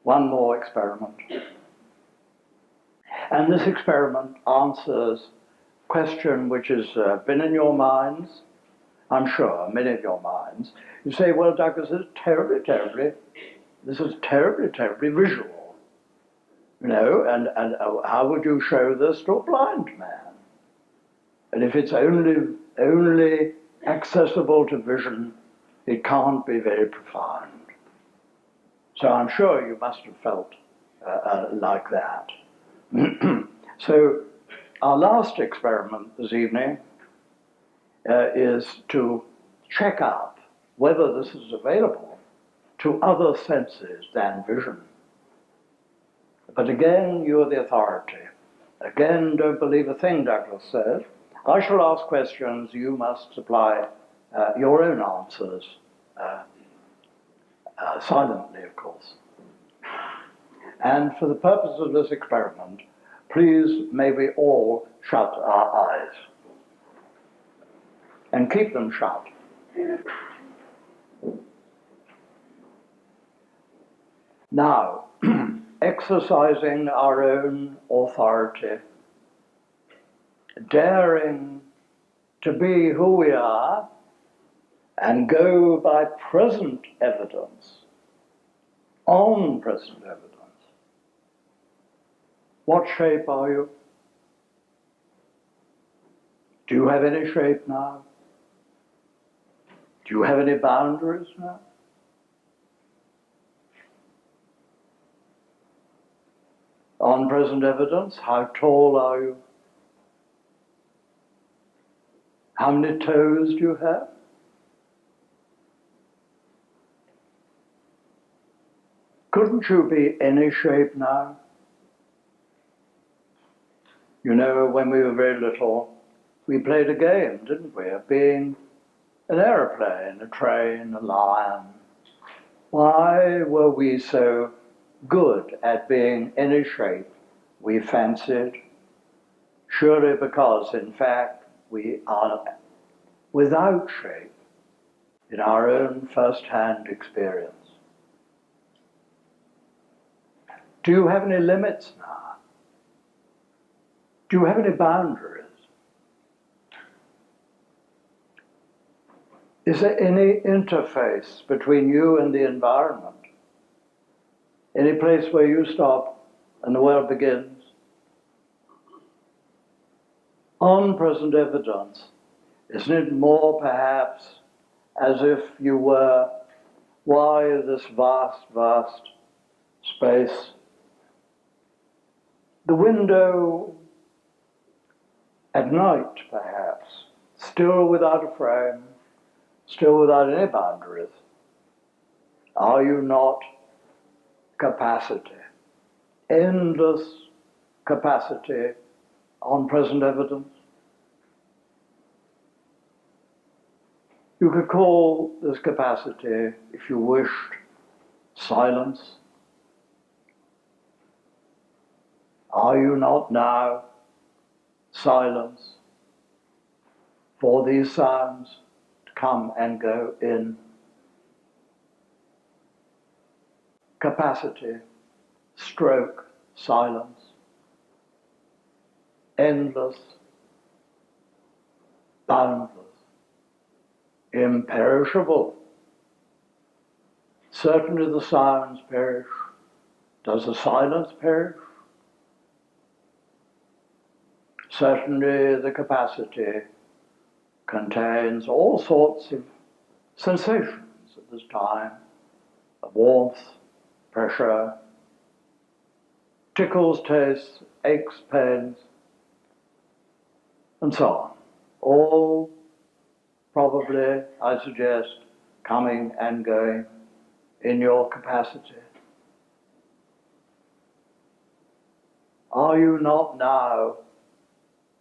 One more experiment. And this experiment answers a question which has been in your minds, I'm sure, many of your minds. You say, well, Douglas, this is terribly visual. You know, and how would you show this to a blind man? And if it's only accessible to vision, it can't be very profound. So I'm sure you must have felt like that. So our last experiment this evening is to check out whether this is available to other senses than vision. But again, you're the authority. Again, don't believe a thing Douglas says. I shall ask questions, you must supply your own answers, silently, of course. And for the purpose of this experiment, please may we all shut our eyes and keep them shut. Now, exercising our own authority, daring to be who we are and go by present evidence, on present evidence. What shape are you? Do you have any shape now? Do you have any boundaries now? On present evidence, how tall are you? How many toes do you have? Couldn't you be any shape now? You know, when we were very little, we played a game, didn't we, of being an aeroplane, a train, a lion. Why were we so good at being any shape we fancied? Surely because, in fact, we are without shape in our own first-hand experience. Do you have any limits now? Do you have any boundaries? Is there any interface between you and the environment? Any place where you stop and the world begins? On present evidence, isn't it more perhaps as if you were, why this vast, vast space? The window at night, perhaps, still without a frame, still without any boundaries. Are you not capacity, endless capacity on present evidence? You could call this capacity, if you wished, silence. Are you not now silence for these sounds to come and go in? Capacity, stroke, silence, endless, boundless, imperishable. Certainly the sounds perish. Does the silence perish? Certainly the capacity contains all sorts of sensations at this time, of warmth, pressure, tickles, tastes, aches, pains, and so on. All probably, I suggest, coming and going in your capacity. Are you not now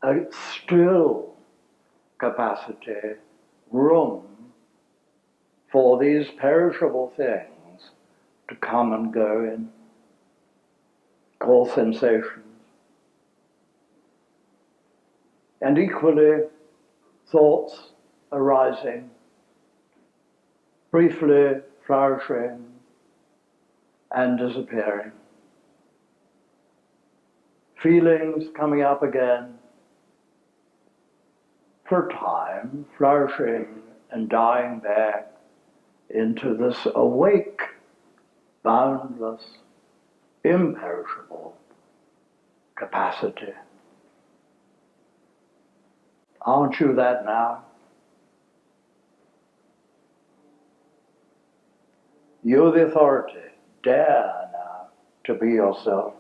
a still capacity, room for these perishable things to come and go in, all sensations? And equally, thoughts arising, briefly flourishing, and disappearing. Feelings coming up again, for a time, flourishing and dying back into this awake, boundless, imperishable capacity. Aren't you that now? You're the authority. Dare now to be yourself.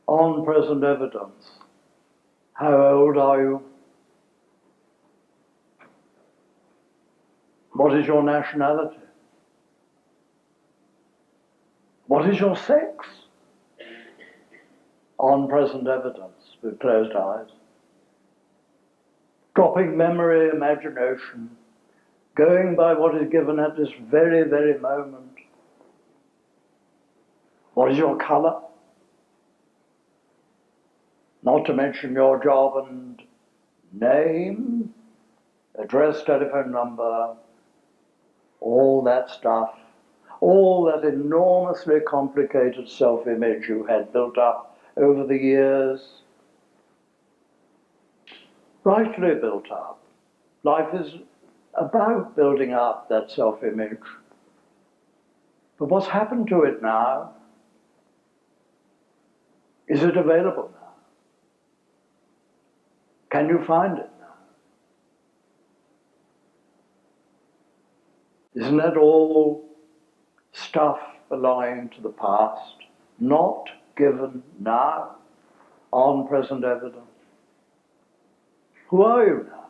On present evidence, how old are you? What is your nationality? What is your sex? On present evidence, with closed eyes. Dropping memory, imagination, going by what is given at this very, very moment. What is your color? Not to mention your job and name, address, telephone number, all that stuff, all that enormously complicated self-image you had built up over the years, rightly built up. Life is about building up that self-image. But what's happened to it now? Is it available now? Can you find it now? Isn't that all stuff belonging to the past, not given now on present evidence? Who are you now?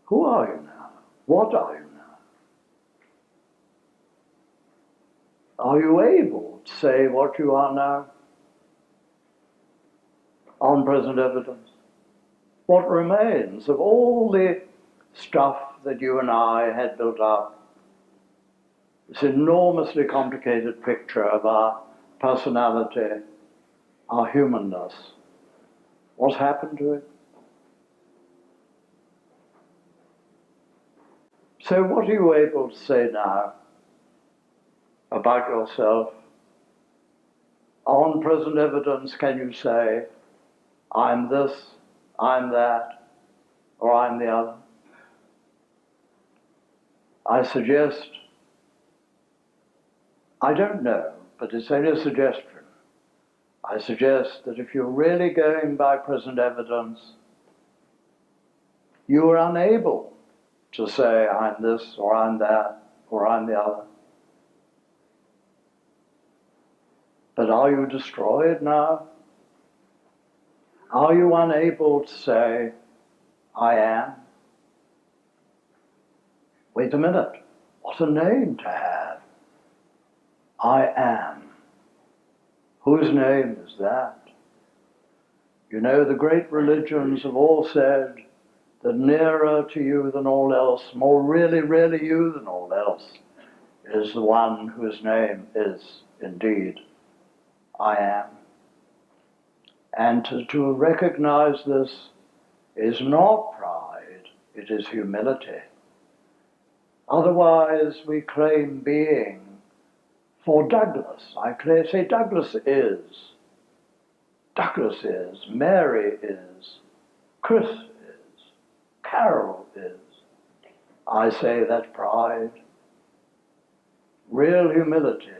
Who are you now? What are you now? Are you able to say what you are now on present evidence? What remains of all the stuff that you and I had built up, this enormously complicated picture of our personality, our humanness? What's happened to it? So what are you able to say now about yourself? On present evidence, can you say, I'm this, I'm that, or I'm the other? I suggest, I don't know, but it's only a suggestion. I suggest that if you're really going by present evidence, you are unable to say, I'm this, or I'm that, or I'm the other. But are you destroyed now? Are you unable to say, I am? Wait a minute, what a name to have. I am. Whose name is that? You know, the great religions have all said that nearer to you than all else, more really, really you than all else, is the one whose name is indeed I am. And to recognize this is not pride, it is humility. Otherwise we claim being. For Douglas, I say Douglas is, Mary is, Chris is, Carol is. I say that's pride. Real humility,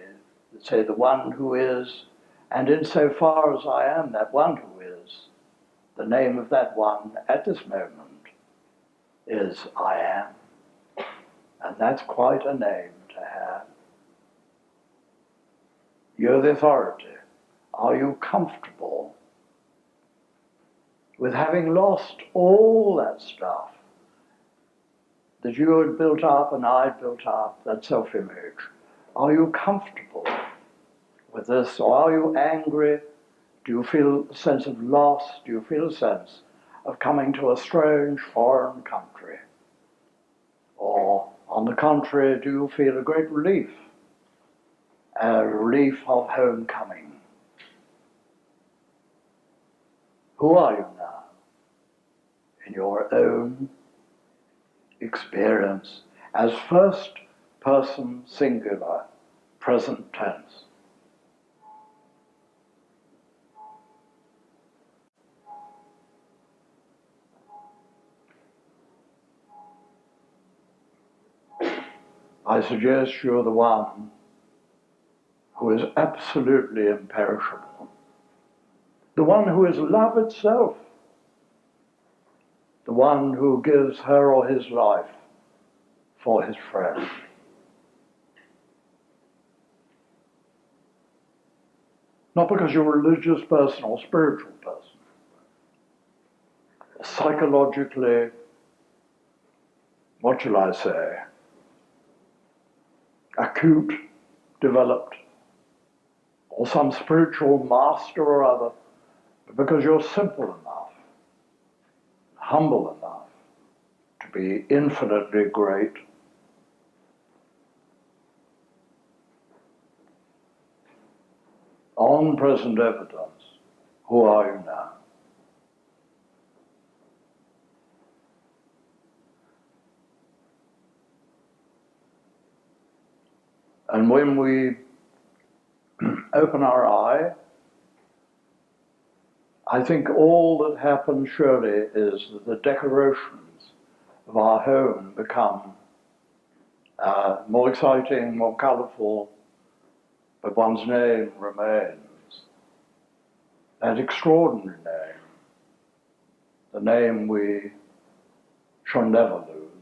say the one who is, and insofar as I am that one who is, the name of that one at this moment is I am. And that's quite a name to have. You're the authority. Are you comfortable with having lost all that stuff that you had built up and I'd built up, that self-image? Are you comfortable with this, or are you angry? Do you feel a sense of loss? Do you feel a sense of coming to a strange foreign country? Or, on the contrary, do you feel a great relief? A relief of homecoming. Who are you now? In your own experience as first person singular, present tense. I suggest you're the one who is absolutely imperishable, the one who is love itself, the one who gives her or his life for his friend. Not because you're a religious person or spiritual person. Psychologically, what shall I say, acute, developed, or some spiritual master or other, because you're simple enough, humble enough to be infinitely great. On present evidence, who are you now? And when we open our eye, I think all that happens surely is that the decorations of our home become more exciting, more colourful, but one's name remains. That extraordinary name, the name we shall never lose.